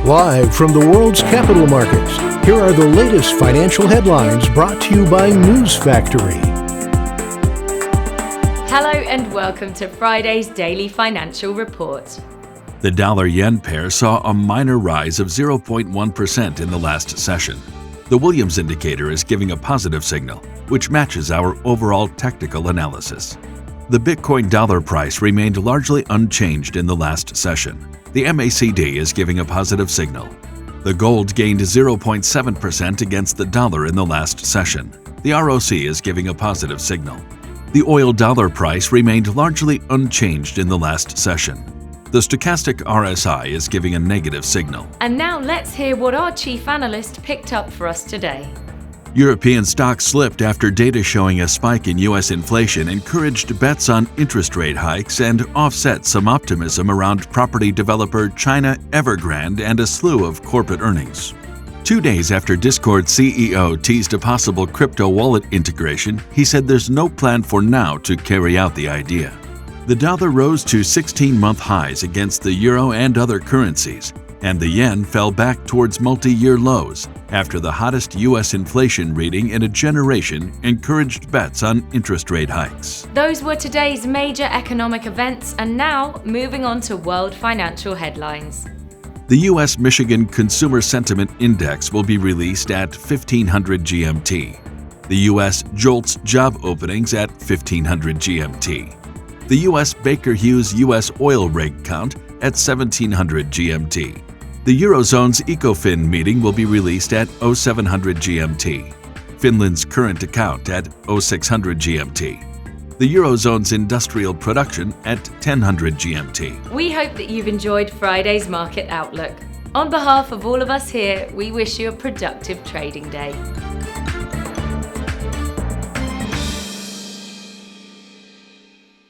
Live from the world's capital markets, here are the latest financial headlines brought to you by News Factory. Hello and welcome to Friday's Daily Financial Report. The dollar-yen pair saw a minor rise of 0.1% in the last session. The Williams indicator is giving a positive signal, which matches our overall technical analysis. The Bitcoin dollar price remained largely unchanged in the last session. The MACD is giving a positive signal. The gold gained 0.7% against the dollar in the last session. The ROC is giving a positive signal. The oil dollar price remained largely unchanged in the last session. The stochastic RSI is giving a negative signal. And now let's hear what our chief analyst picked up for us today. European stocks slipped after data showing a spike in U.S. inflation encouraged bets on interest rate hikes and offset some optimism around property developer China Evergrande and a slew of corporate earnings. 2 days after Discord CEO teased a possible crypto wallet integration, he said there's no plan for now to carry out the idea. The dollar rose to 16-month highs against the euro and other currencies, and the yen fell back towards multi-year lows after the hottest U.S. inflation reading in a generation encouraged bets on interest rate hikes. Those were today's major economic events, and now moving on to world financial headlines. The U.S. Michigan Consumer Sentiment Index will be released at 1500 GMT. The U.S. JOLTS job openings at 1500 GMT. The U.S. Baker Hughes U.S. oil rig count at 1700 GMT. The Eurozone's ECOFIN meeting will be released at 0700 GMT. Finland's current account at 0600 GMT. The Eurozone's industrial production at 1000 GMT. We hope that you've enjoyed Friday's market outlook. On behalf of all of us here, we wish you a productive trading day.